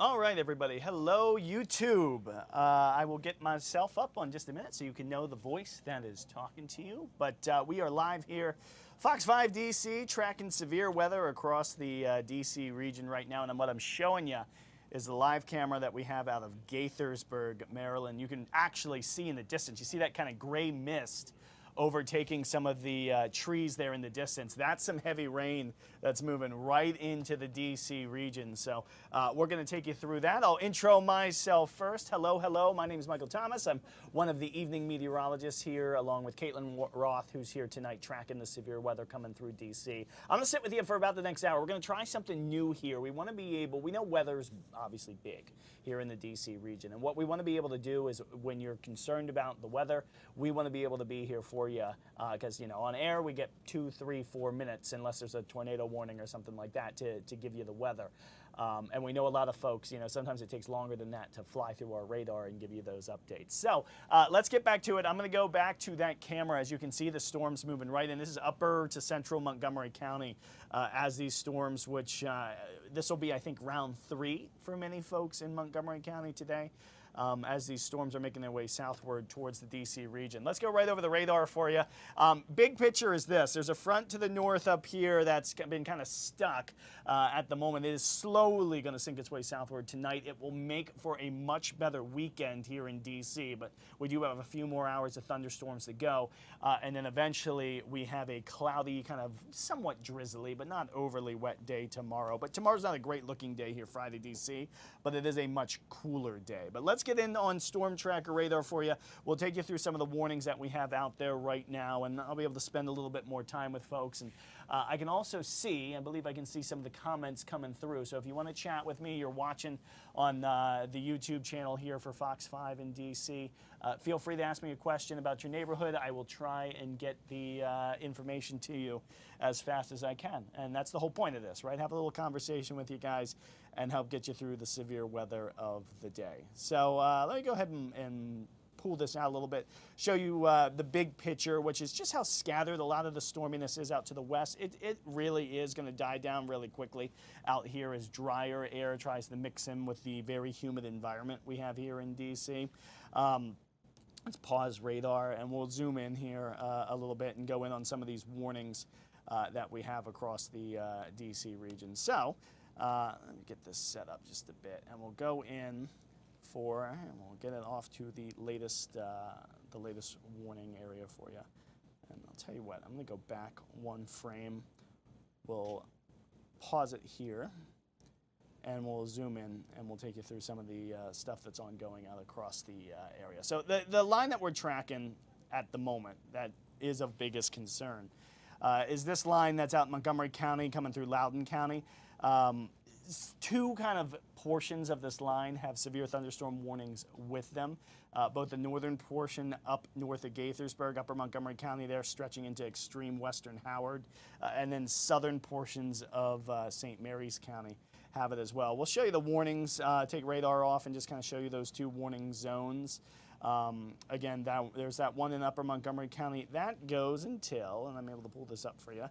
All right, everybody. Hello, YouTube. I will get myself up on just a minute so you can know the voice that is talking to you. But we are live here, Fox 5 DC, tracking severe weather across the DC region right now. And what I'm showing you is the live camera that we have out of Gaithersburg, Maryland. You can actually see in the distance, you see that kind of gray mist overtaking some of the trees there in the distance. That's some heavy rain that's moving right into the DC region. So we're going to take you through that. I'll intro myself first. Hello. My name is Michael Thomas. I'm one of the evening meteorologists here, along with Caitlin Roth, who's here tonight tracking the severe weather coming through DC. I'm going to sit with you for about the next hour. We're going to try something new here. We want to be able, we know weather's obviously big here in the DC region. And what we want to be able to do is when you're concerned about the weather, we want to be able to be here for you because, you know, on air we get 2, 3, 4 minutes unless there's a tornado warning or something like that to give you the weather. And we know a lot of folks, you know, sometimes it takes longer than that to fly through our radar and give you those updates. So let's get back to it. I'm going to go back to that camera. As you can see, the storm's moving right in. This is upper to central Montgomery County as these storms, which this will be, I think, round 3 for many folks in Montgomery County today. As these storms are making their way southward towards the DC region. Let's go right over the radar for you. Big picture is this. There's a front to the north up here that's been kind of stuck at the moment. It is slowly going to sink its way southward tonight. It will make for a much better weekend here in DC, but we do have a few more hours of thunderstorms to go. And then eventually we have a cloudy, kind of somewhat drizzly, but not overly wet day tomorrow. But tomorrow's not a great looking day here, Friday, DC, but it is a much cooler day. But let's get in on Storm Tracker radar for you. We'll take you through some of the warnings that we have out there right now, and I'll be able to spend a little bit more time with folks. And I can also see, I believe I can see some of the comments coming through. So if you want to chat with me, you're watching on the YouTube channel here for Fox 5 in DC. Feel free to ask me a question about your neighborhood. I will try and get the information to you as fast as I can. And that's the whole point of this, right? Have a little conversation with you guys and help get you through the severe weather of the day. So let me go ahead and pull this out a little bit, show you the big picture, which is just how scattered a lot of the storminess is out to the west. It really is going to die down really quickly out here as drier air tries to mix in with the very humid environment we have here in DC. Let's pause radar and we'll zoom in here a little bit and go in on some of these warnings that we have across the DC region. So let me get this set up just a bit and we'll go in and we'll get it off to the latest warning area for you. And I'll tell you what, I'm going to go back one frame. We'll pause it here and we'll zoom in and we'll take you through some of the stuff that's ongoing out across the area. So the line that we're tracking at the moment that is of biggest concern is this line that's out in Montgomery County coming through Loudoun County. Two kind of portions of this line have severe thunderstorm warnings with them. Both the northern portion up north of Gaithersburg, upper Montgomery County there, stretching into extreme western Howard, and then southern portions of St. Mary's County have it as well. We'll show you the warnings, take radar off and just kind of show you those 2 warning zones. Again, there's that one in upper Montgomery County. That goes until, and I'm able to pull this up for you,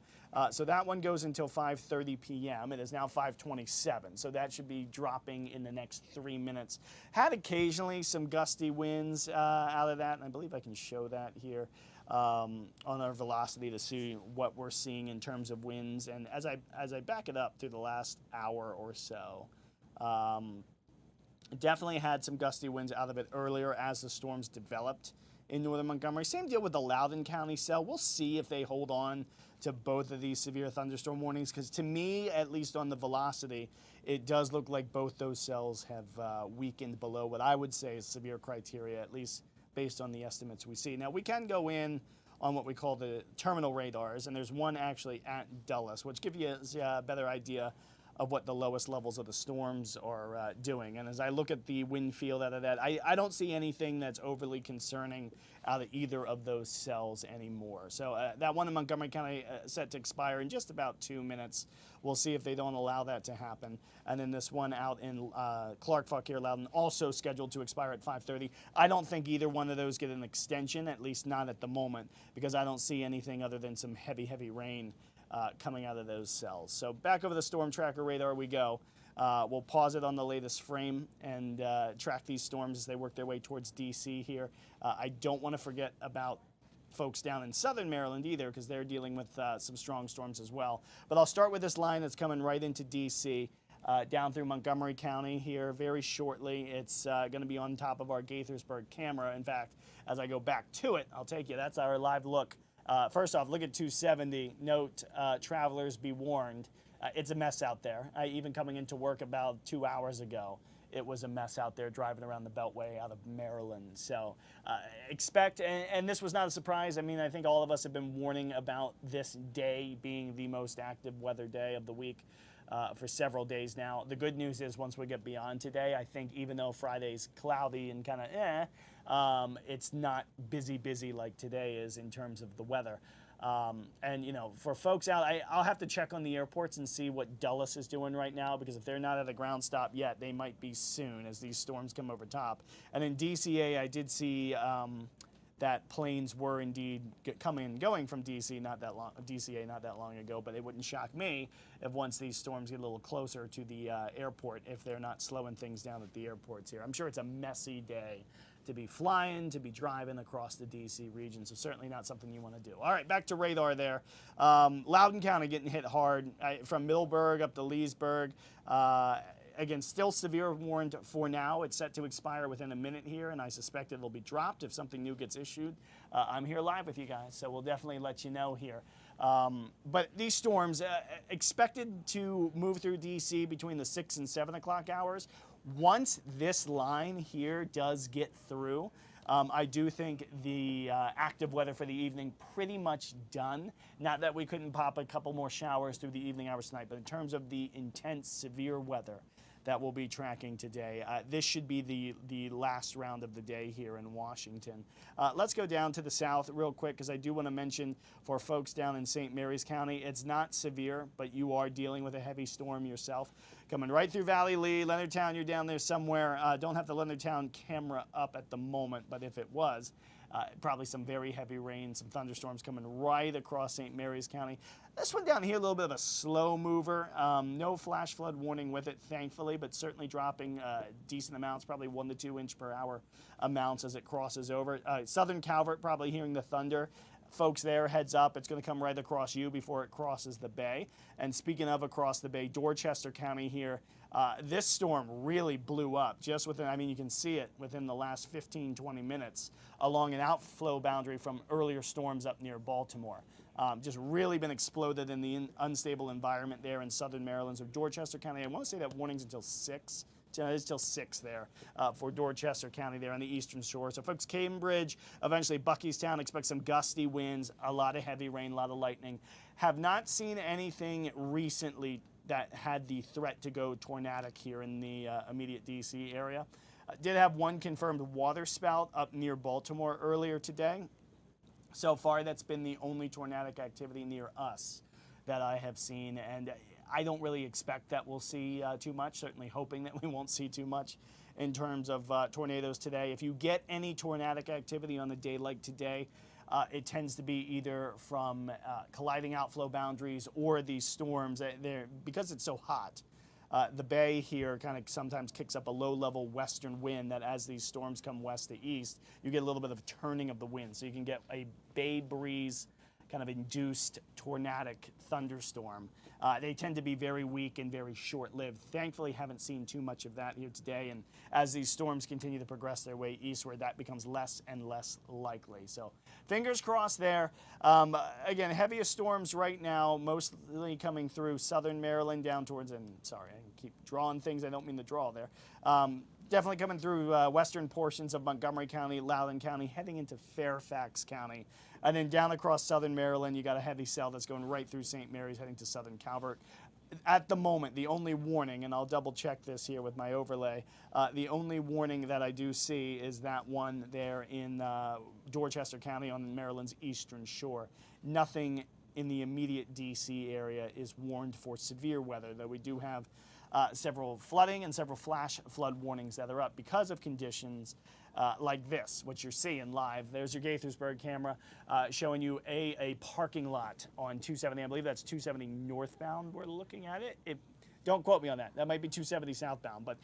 so that one goes until 5:30 p.m. It is now 5:27, so that should be dropping in the next 3 minutes. Had occasionally some gusty winds out of that, and I believe I can show that here on our velocity to see what we're seeing in terms of winds. And as I back it up through the last hour or so, definitely had some gusty winds out of it earlier as the storms developed in northern Montgomery. Same deal with the Loudoun County cell. We'll see if they hold on to both of these severe thunderstorm warnings, because to me, at least on the velocity, it does look like both those cells have weakened below what I would say is severe criteria, at least based on the estimates we see. Now, we can go in on what we call the terminal radars, and there's one actually at Dulles, which gives you a better idea of what the lowest levels of the storms are doing. And as I look at the wind field out of that, I don't see anything that's overly concerning out of either of those cells anymore. So that one in Montgomery County set to expire in just about 2 minutes. We'll see if they don't allow that to happen. And then this one out in Clark, Fauquier, Loudoun, also scheduled to expire at 5:30. I don't think either one of those get an extension, at least not at the moment, because I don't see anything other than some heavy, heavy rain coming out of those cells. So back over the storm tracker radar we go. We'll pause it on the latest frame and track these storms as they work their way towards DC here. I don't want to forget about folks down in southern Maryland either, because they're dealing with some strong storms as well. But I'll start with this line that's coming right into DC. Down through Montgomery County here very shortly. It's going to be on top of our Gaithersburg camera. In fact, as I go back to it, I'll take you. That's our live look. First off, look at 270. Note, travelers be warned. It's a mess out there. Even coming into work about 2 hours ago, it was a mess out there driving around the Beltway out of Maryland. So expect, and this was not a surprise. I mean, I think all of us have been warning about this day being the most active weather day of the week for several days now. The good news is once we get beyond today, I think even though Friday's cloudy and kind of it's not busy like today is in terms of the weather. And, you know, for folks out, I'll have to check on the airports and see what Dulles is doing right now, because if they're not at a ground stop yet, they might be soon as these storms come over top. And in DCA, I did see that planes were indeed coming and going from DCA not that long ago, but it wouldn't shock me if once these storms get a little closer to the airport, if they're not slowing things down at the airports here. I'm sure it's a messy day to be flying, to be driving across the DC region, so certainly not something you want to do. All right, back to radar there. Loudoun County getting hit hard from Middleburg up to Leesburg. Again, still severe warned for now. It's set to expire within a minute here, and I suspect it'll be dropped if something new gets issued. I'm here live with you guys, so we'll definitely let you know here. But these storms expected to move through DC between the 6 and 7 o'clock hours. Once this line here does get through, I do think the active weather for the evening pretty much done. Not that we couldn't pop a couple more showers through the evening hours tonight, but in terms of the intense, severe weather that we'll be tracking today, this should be the last round of the day here in Washington. Let's go down to the south real quick, because I do want to mention for folks down in St. Mary's County, it's not severe, but you are dealing with a heavy storm yourself. Coming right through Valley Lee, Leonardtown, you're down there somewhere. Don't have the Leonardtown camera up at the moment, but if it was, probably some very heavy rain, some thunderstorms coming right across St. Mary's County. This one down here, a little bit of a slow mover. No flash flood warning with it, thankfully, but certainly dropping decent amounts, probably 1 to 2 inch per hour amounts as it crosses over. Southern Calvert, probably hearing the thunder. Folks there, heads up, it's going to come right across you before it crosses the bay. And speaking of across the bay, Dorchester County here, this storm really blew up just within, I mean, you can see it within the last 15, 20 minutes along an outflow boundary from earlier storms up near Baltimore. Just really been exploded in the unstable environment there in southern Maryland. So Dorchester County, I want to say that warning's until 6. It's till 6 there for Dorchester County there on the eastern shore. So folks, Cambridge, eventually Buckystown, expect some gusty winds, a lot of heavy rain, a lot of lightning. Have not seen anything recently that had the threat to go tornadic here in the immediate DC area. Did have one confirmed water spout up near Baltimore earlier today. So far, that's been the only tornadic activity near us that I have seen, and I don't really expect that we'll see too much, certainly hoping that we won't see too much in terms of tornadoes today. If you get any tornadic activity on a day like today, it tends to be either from colliding outflow boundaries or these storms. Because it's so hot, the bay here kind of sometimes kicks up a low-level western wind that as these storms come west to east, you get a little bit of turning of the wind. So you can get a bay breeze kind of induced tornadic thunderstorm. They tend to be very weak and very short-lived. Thankfully, haven't seen too much of that here today, and as these storms continue to progress their way eastward, that becomes less and less likely. So fingers crossed there. Again, heaviest storms right now, mostly coming through southern Maryland down towards, and sorry, I keep drawing things I don't mean to draw there. Definitely coming through western portions of Montgomery County, Loudoun County, heading into Fairfax County. And then down across southern Maryland, you got a heavy cell that's going right through St. Mary's, heading to southern Calvert. At the moment, the only warning, and I'll double check this here with my overlay, the only warning that I do see is that one there in Dorchester County on Maryland's eastern shore. Nothing in the immediate DC area is warned for severe weather, though we do have several flooding and several flash flood warnings that are up because of conditions like this, what you're seeing live. There's your Gaithersburg camera showing you a parking lot on 270. I believe that's 270 northbound we're looking at it. Don't quote me on that. That might be 270 southbound. But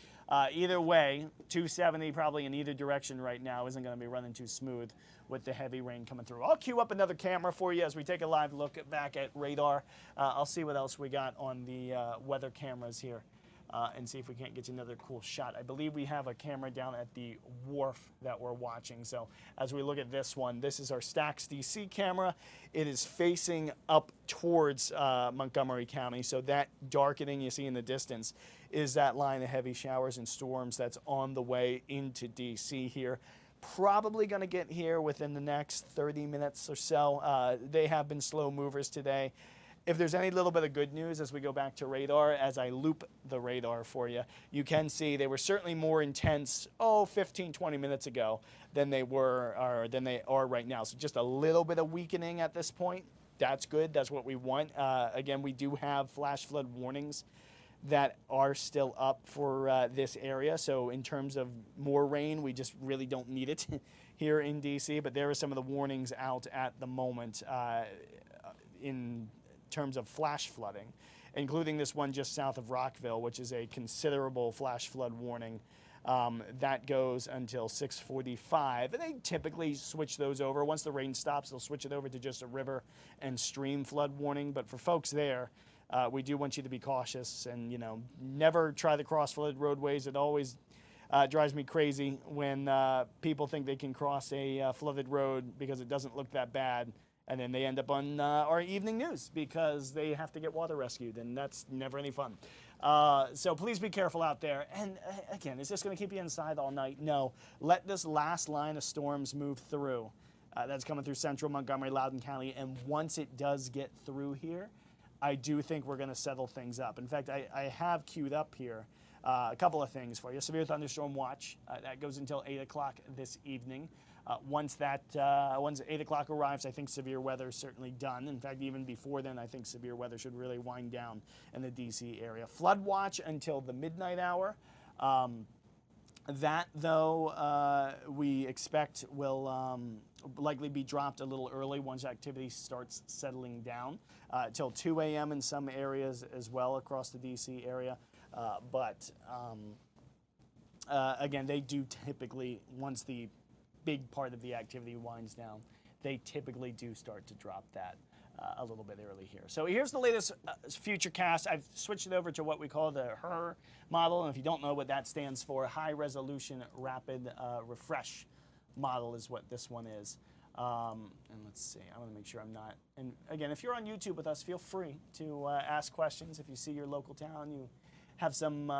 either way, 270 probably in either direction right now isn't going to be running too smooth with the heavy rain coming through. I'll queue up another camera for you as we take a live look back at radar. I'll see what else we got on the weather cameras here. And see if we can't get you another cool shot. I believe we have a camera down at the wharf that we're watching. So as we look at this one, this is our Stax DC camera. It is facing up towards Montgomery County. So that darkening you see in the distance is that line of heavy showers and storms that's on the way into DC here. Probably going to get here within the next 30 minutes or so. They have been slow movers today. If there's any little bit of good news as we go back to radar, as I loop the radar for you, you can see they were certainly more intense, 15, 20 minutes ago than they were, or than they are right now. So just a little bit of weakening at this point. That's good. That's what we want. Again, we do have flash flood warnings that are still up for this area. So in terms of more rain, we just really don't need it here in DC. But there are some of the warnings out at the moment in terms of flash flooding, including this one just south of Rockville, which is a considerable flash flood warning. That goes until 6:45, and they typically switch those over. Once the rain stops, they'll switch it over to just a river and stream flood warning. But for folks there, we do want you to be cautious and, you know, never try the cross-flooded roadways. It always drives me crazy when people think they can cross a flooded road because it doesn't look that bad. And then they end up on our evening news because they have to get water rescued, and that's never any fun. So please be careful out there. And again, is this going to keep you inside all night? No. Let this last line of storms move through. That's coming through central Montgomery, Loudoun County. And once it does get through here, I do think we're going to settle things up. In fact, I have queued up here a couple of things for you. Severe thunderstorm watch. That goes until 8 o'clock this evening. Once 8 o'clock arrives, I think severe weather is certainly done. In fact, even before then, I think severe weather should really wind down in the DC area. Flood watch until the midnight hour. That, though, we expect will likely be dropped a little early once activity starts settling down, till 2 a.m. in some areas as well across the DC area. Again, they do typically, once the big part of the activity winds down, they typically do start to drop that a little bit early here. So here's the latest future cast. I've switched it over to what we call the HER model, and if you don't know what that stands for, High Resolution Rapid Refresh model is what this one is. And let's see, I want to make sure I'm not, and again, if you're on YouTube with us, feel free to ask questions. If you see your local town, you have some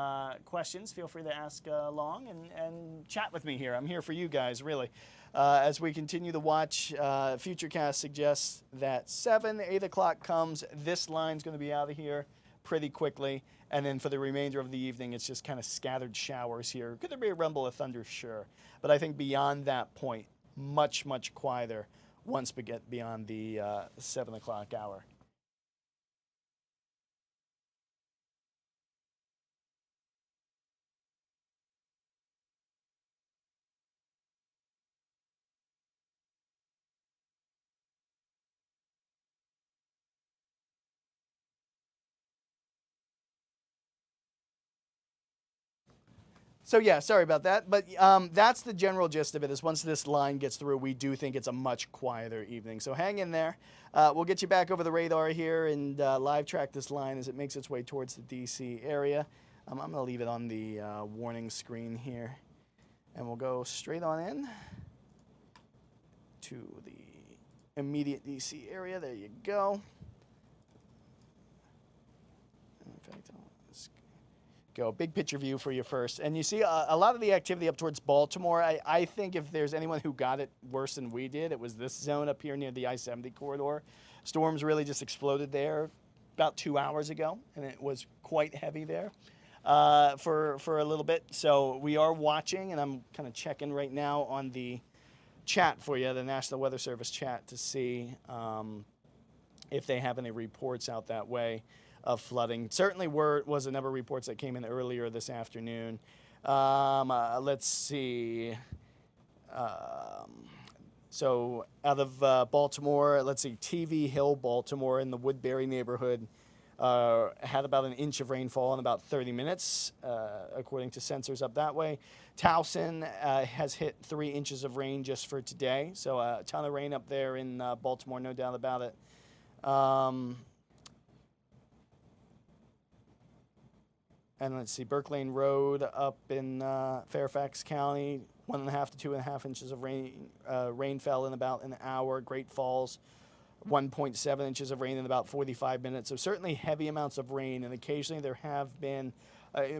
questions, feel free to ask along and chat with me here. I'm here for you guys, really. As we continue to watch, Futurecast suggests that 8 o'clock comes, this line's going to be out of here pretty quickly, and then for the remainder of the evening, it's just kind of scattered showers here. Could there be a rumble of thunder? Sure. But I think beyond that point, much, much quieter once we get beyond the 7 o'clock hour. So yeah, sorry about that, but that's the general gist of it. Is once this line gets through, we do think it's a much quieter evening. So hang in there. We'll get you back over the radar here and live track this line as it makes its way towards the DC area. I'm going to leave it on the warning screen here, and we'll go straight on in to the immediate DC area. There you go. In fact, go big picture view for you first, and you see a lot of the activity up towards Baltimore. I think if there's anyone who got it worse than we did, it was this zone up here near the I-70 corridor. Storms really just exploded there about 2 hours ago, and it was quite heavy there for a little bit. So we are watching, and I'm kind of checking right now on the chat for you, the National Weather Service chat, to see if they have any reports out that way of flooding. Certainly was a number of reports that came in earlier this afternoon. Let's see. So out of Baltimore, let's see, TV Hill, Baltimore, in the Woodbury neighborhood. had about an inch of rainfall in about 30 minutes, according to sensors up that way. Towson has hit 3 inches of rain just for today, so a ton of rain up there in Baltimore, no doubt about it. And let's see, Burke Lane Road up in Fairfax County, 1.5 to 2.5 inches of rain fell in about an hour. Great Falls, 1.7 inches of rain in about 45 minutes. So certainly heavy amounts of rain, and occasionally there have been,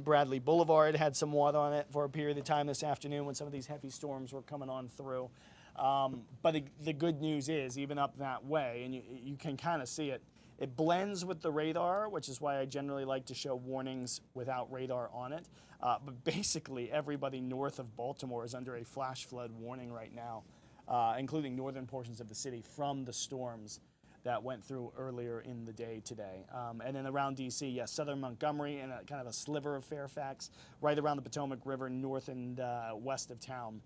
Bradley Boulevard had some water on it for a period of time this afternoon when some of these heavy storms were coming on through. But the good news is, even up that way, and you can kind of see it, it blends with the radar, which is why I generally like to show warnings without radar on it. But basically, everybody north of Baltimore is under a flash flood warning right now, including northern portions of the city from the storms that went through earlier in the day today. And then around D.C., yes, southern Montgomery and kind of a sliver of Fairfax, right around the Potomac River, north and west of town.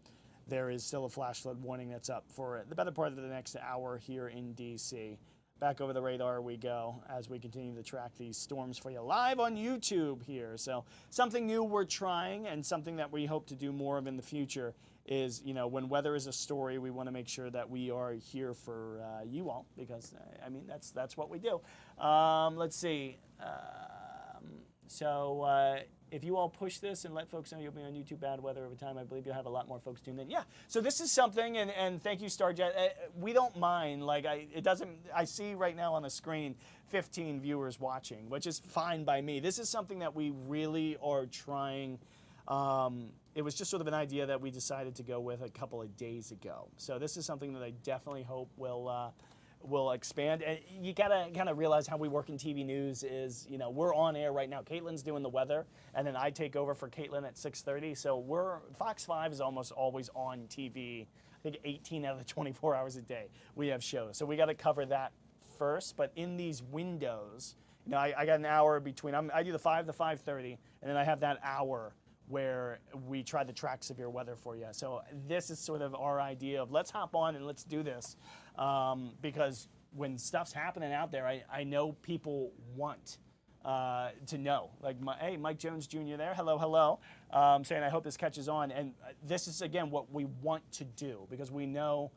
There is still a flash flood warning that's up for the better part of the next hour here in D.C. Back over the radar we go as we continue to track these storms for you live on YouTube here. So something new we're trying, and something that we hope to do more of in the future is, you know, when weather is a story, we want to make sure that we are here for you all, because I mean that's what we do. Let's see. If you all push this and let folks know you'll be on YouTube Bad Weather over time, I believe you'll have a lot more folks tuned in. Yeah, so this is something, and thank you, Starjet. We don't mind, like, I see right now on the screen 15 viewers watching, which is fine by me. This is something that we really are trying. It was just sort of an idea that we decided to go with a couple of days ago. So this is something that I definitely hope will expand. And you gotta kind of realize how we work in TV news is, you know, we're on air right now. Caitlin's doing the weather, and then I take over for Caitlin at 6:30. So Fox 5 is almost always on TV. I think 18 out of the 24 hours a day we have shows. So we got to cover that first. But in these windows, you know, I got an hour between. I do the 5 to 5:30, and then I have that hour where we try to track severe weather for you. So this is sort of our idea of let's hop on and let's do this, because when stuff's happening out there, I know people want to know. Like, hey, Mike Jones Jr. there, hello, saying I hope this catches on. And this is, again, what we want to do, because we know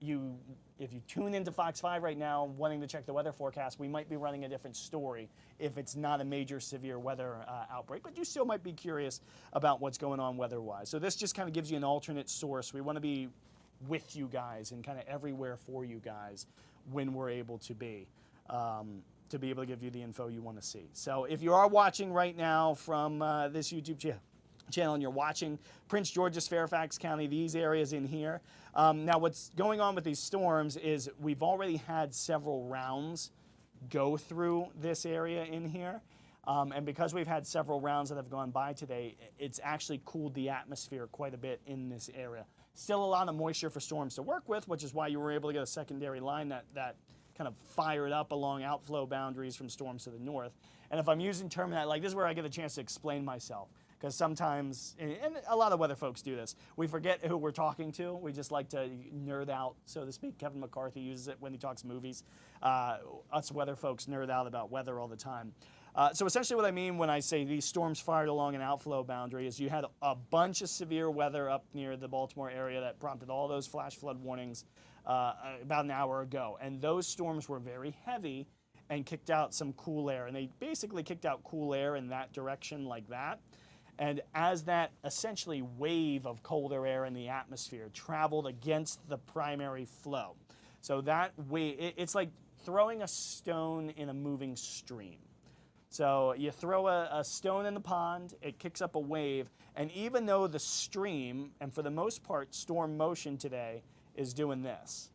if you tune into Fox 5 right now wanting to check the weather forecast, we might be running a different story if it's not a major severe weather outbreak, but you still might be curious about what's going on weather-wise. So this just kind of gives you an alternate source. We want to be with you guys and kind of everywhere for you guys when we're able to be able to give you the info you want to see. So if you are watching right now from this YouTube channel and you're watching Prince George's, Fairfax County, these areas in here. Now what's going on with these storms is we've already had several rounds go through this area in here. And because we've had several rounds that have gone by today, it's actually cooled the atmosphere quite a bit in this area. Still a lot of moisture for storms to work with, which is why you were able to get a secondary line that kind of fired up along outflow boundaries from storms to the north. And if I'm using terminology, like this is where I get a chance to explain myself. Because sometimes, and a lot of weather folks do this, we forget who we're talking to. We just like to nerd out, so to speak. Kevin McCarthy uses it when he talks movies. Us weather folks nerd out about weather all the time. So essentially what I mean when I say these storms fired along an outflow boundary is you had a bunch of severe weather up near the Baltimore area that prompted all those flash flood warnings about an hour ago. And those storms were very heavy and kicked out some cool air. And they basically kicked out cool air in that direction like that. And as that essentially wave of colder air in the atmosphere traveled against the primary flow, so that wave, it's like throwing a stone in a moving stream. So you throw a stone in the pond, it kicks up a wave, and even though the stream, and for the most part, storm motion today is doing this,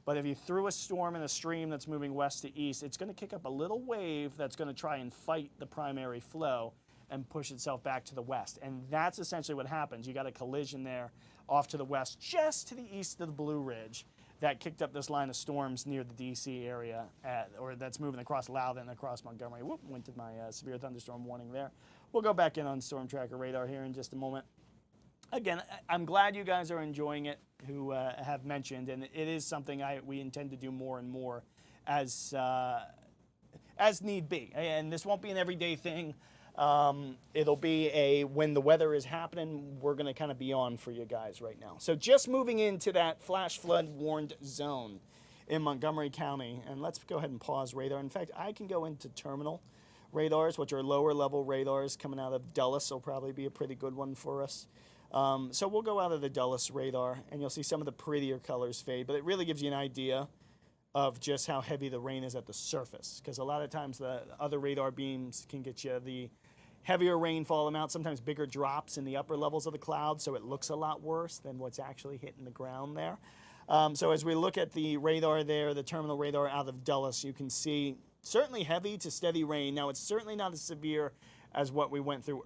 but if you threw a storm in a stream that's moving west to east, it's going to kick up a little wave that's going to try and fight the primary flow and push itself back to the west. And that's essentially what happens. You got a collision there off to the west, just to the east of the Blue Ridge, that kicked up this line of storms near the D.C. area, or that's moving across Loudoun and across Montgomery. Whoop, went to my severe thunderstorm warning there. We'll go back in on Storm Tracker radar here in just a moment. Again, I'm glad you guys are enjoying it, who have mentioned, and it is something we intend to do more and more as as need be. And this won't be an everyday thing. It'll be when the weather is happening, we're going to kind of be on for you guys right now. So just moving into that flash flood warned zone in Montgomery County. And let's go ahead and pause radar. In fact, I can go into terminal radars, which are lower level radars coming out of Dulles. Will probably be a pretty good one for us. So we'll go out of the Dulles radar, and you'll see some of the prettier colors fade, but it really gives you an idea of just how heavy the rain is at the surface, because a lot of times the other radar beams can get you the heavier rainfall amount, sometimes bigger drops in the upper levels of the cloud, so it looks a lot worse than what's actually hitting the ground there. So as we look at the radar there, the terminal radar out of Dulles, you can see certainly heavy to steady rain. Now, it's certainly not as severe as what we went through